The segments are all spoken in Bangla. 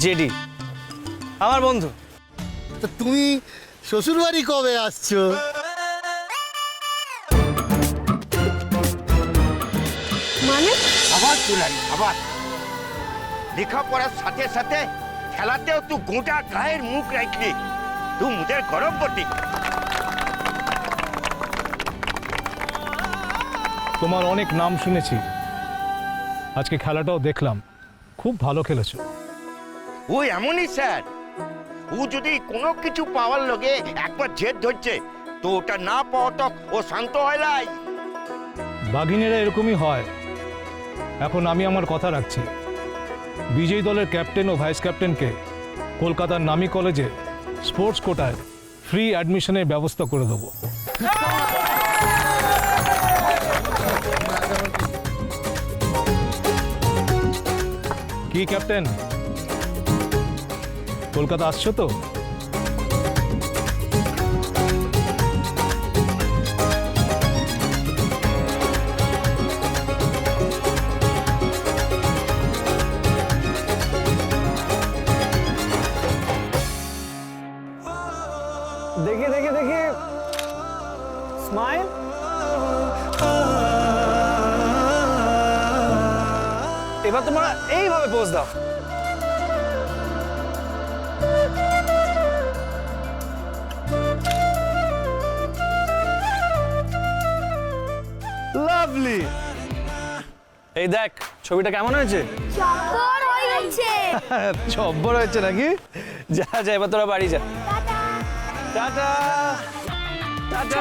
জেডি আমার বন্ধু। তো তুমি শ্বশুর বাড়ি কবে আসছো? মানে আবার তুলানি আবার লেখাপড়ার সাথে সাথে খেলাতেও তুই গোটা গায়ের মুখ রাখলি, তুই মুদের গরম পড়তি। তোমার অনেক নাম শুনেছি, আজকে খেলাটাও দেখলাম, খুব ভালো খেলেছো। ও এমনই স্যার, ও যদি কোনো কিছু পাওয়ার লগে একবার জেদ ধরছে তো ওটা না পাওয়া তক ও শান্ত হয় নাই। বাঘিনীরা এরকমই হয়। এখন আমি আমার কথা রাখছি, বিজয়ী দলের ক্যাপ্টেন ও ভাইস ক্যাপ্টেনকে কলকাতার নামী কলেজে স্পোর্টস কোটায় ফ্রি অ্যাডমিশনের ব্যবস্থা করে দেবো। কি ক্যাপ্টেন, কলকাতা আসছো তো? দেখি দেখি দেখি, স্মাইল। এবার তোমরা এইভাবে পোজ দাও। লাভলি। এই দেখ ছবিটা কেমন হয়েছে? চক্কর হয়ে গেছে। চব্বর হয়েছে নাকি? যা যা, এবার তোরা বাড়ি যা। Tata tata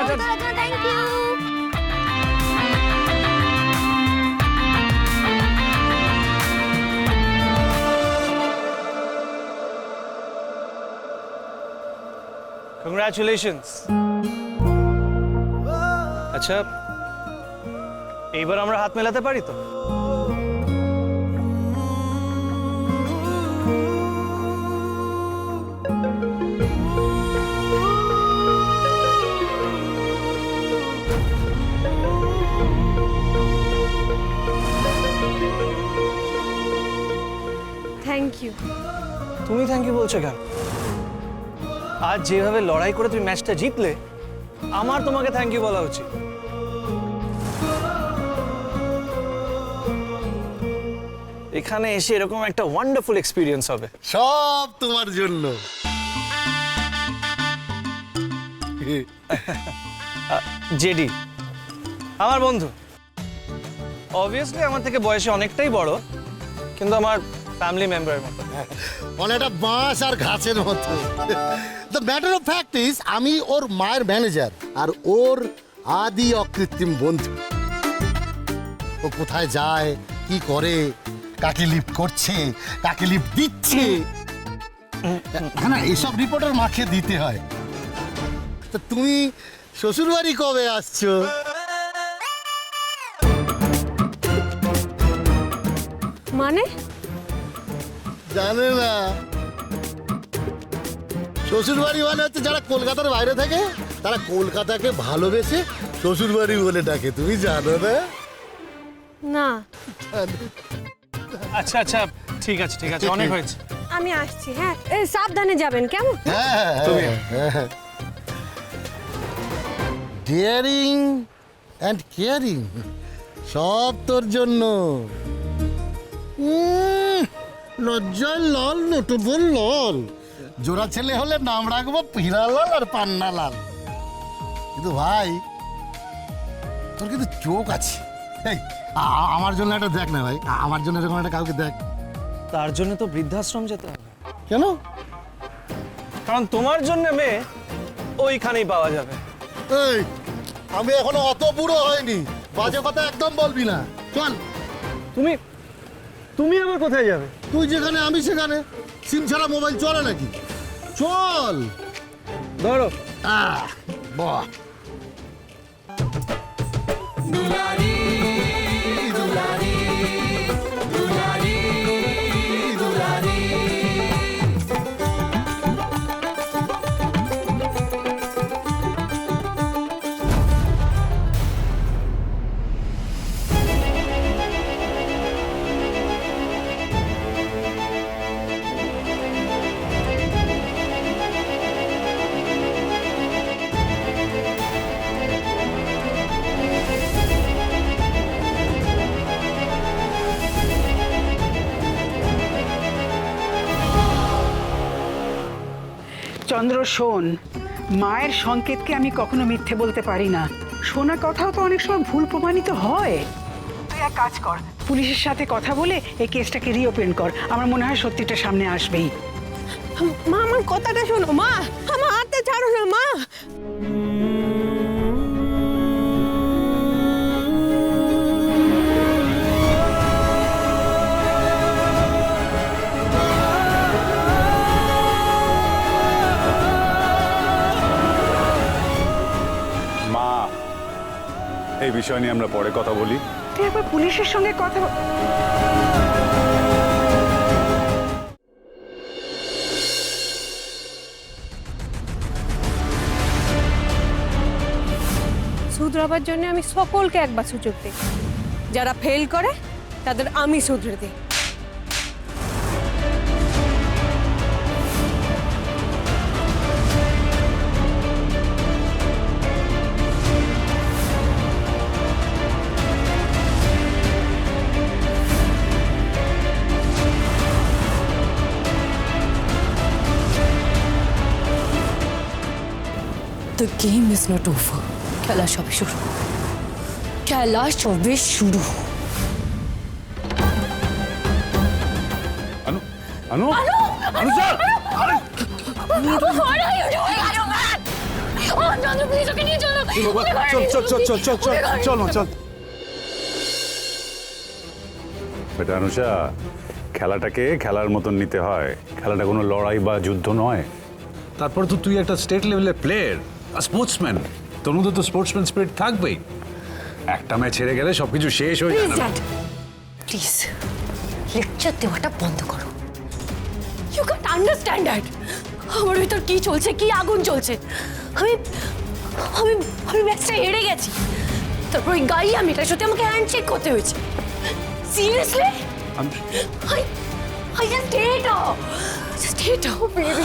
tata. Thank you. Congratulations. আচ্ছা, এইবার আমরা হাত মেলাতে পারি তো? Thank you. তুমি থ্যাংক ইউ বলছো কেন? আজ যেভাবে লড়াই করে তুমি ম্যাচটা জিতলে, আমার তোমাকে থ্যাংক ইউ বলা উচিত। এখানে এসে এরকম একটা ওয়ান্ডারফুল এক্সপিরিয়েন্স হবে। সব তোমার জন্য। জেডি আমার বন্ধু, অবভিয়াসলি আমার থেকে বয়সে অনেকটাই বড়, কিন্তু আমার ফ্যামিলি মেম্বারের মতো। অনেকটা বাঁশ আর ঘাসের মতো। The matter of fact is আমি ওর মায়ের ম্যানেজার আর ওর আদি অকৃত্রিম বন্ধু। ও কোথায় যায়, কি করে, কাকে লিফট করছে, কাকে লিফট দিচ্ছে, হ্যাঁ না, এইসব রিপোর্টার মাকে দিতে হয়। তো তুমি শ্বশুর বাড়ি কবে আসছো? মানে জানে না? শ্বশুর বাড়ি মানে হচ্ছে যারা কলকাতার বাইরে থাকে তারা কলকাতাকে ভালোবেসে শ্বশুর বাড়ি বলে ডাকে। তুমি জানো না? না, আচ্ছা আচ্ছা, ঠিক আছে ঠিক আছে, অনেক হয়েছে। আমি আসছি। হ্যাঁ, এই সাবধানে যাবেন কেমন? ডিয়ারিং অ্যান্ড কেয়ারিং সব তোর জন্য। লজ্জায় লাল, নটবল লাল। জোড়া ছেলে হলে নাম রাখবো পিরালাল আর পান্নালাল। কিন্তু ভাই, তোর কিন্তু চোখ আছে। এই আমার জন্য একটা দেখ না ভাই, আমার জন্য এরকম একটা কাউকে দেখ। তার জন্য তো বৃদ্ধাশ্রম যেতে হবে। কেন? কারণ তোমার জন্য মেয়ে ওইখানেই পাওয়া যাবে। এই আমি এখনো অত বুড়ো হয়নি, বাজে কথা একদম বলবি না। চল। তুমি তুমি আবার কোথায় যাবে? তুই যেখানে আমি সেখানে। সিম ছাড়া মোবাইল চলে নাকি? চল। ধরো। বাহ, চন্দ্র শোন, মায়ের সংকেতকে আমি কখনো মিথ্যে বলতে পারি না। শোনা কথাও তো অনেক সময় ভুল প্রমাণিত হয়। তুই এক কাজ কর, পুলিশের সাথে কথা বলে এই কেসটাকে রিওপেন কর। আমার মনে হয় সত্যিটা সামনে আসবেই। মা আমার কথাটা শোনো মা, আমার হাতটা ছাড়ো না মা। মা, এই বিষয় নিয়ে আমরা পরে কথা বলি। তুই একবার পুলিশের সঙ্গে কথা শুধরাবার জন্য আমি সকলকে একবার সুযোগ দিই, যারা ফেল করে তাদের আমি শুধরে দিই। The game is not over. খেলা সবে শুরু। খেলা সবে শুরু। আনু আনু আনু sir, What are you doing? Are you mad? Oh, Chandru, please, ওকে নিয়ে চলো। চল চল। বেটা অনুষা, খেলাটাকে খেলার মতন নিতে হয়। খেলাটা কোনো লড়াই বা যুদ্ধ নয়। তারপর তো তুই একটা স্টেট লেভেলের প্লেয়ার আর স্পোর্টসম্যান, তোর মধ্যে তো স্পোর্টসম্যান স্পিরিট থাকবেই। একটা ম্যাচ হেরে গেলে সবকিছু শেষ হয়ে প্লিজ যাবে। ড্যাড, প্লিজ লেকচার দেওয়াটা বন্ধ করো। You can't understand that. আমার ভিতর কি চলছে, কি আগুন চলছে। আমি আমি আমি ম্যাচটা হেরে গেছি, তারপর ওই গাইয়া মেয়েটার সাথে আমাকে হ্যান্ডশেক করতে হয়েছে। Seriously I just hate her. Just hate her, baby.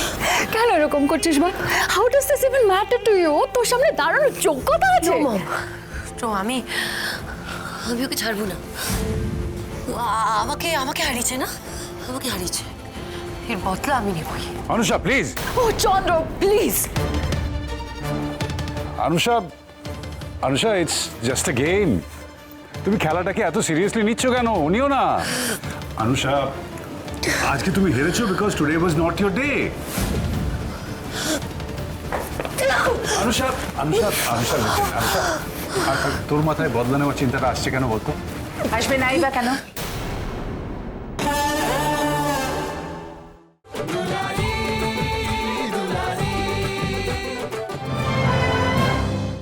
কেন এরকম করছিস বল? How does this even matter to you? তোর সামনে দাঁড়ানোর যোগ্যতা আছে? No, Mom. তো আমি ওকে ছাড়বো না। আমাকে হারিয়েছে না, আমাকে হারিয়েছে, এর বদলা আমি নেবই। অনুষা প্লিজ। ও Chandra please. Anusha, Anusha, it's just a game. তুমি খেলাটাকে এত সিরিয়াসলি নিচ্ছ কেন? নিও না। অনুষা, আজকে তুমি হেরেছো because today was not your day. Anusha, Anusha, Anusha, Anusha, তোর মাথায় বদলা নেওয়ার চিন্তাটা আসছে কেন বলতো? আসবে নাই বা কেন?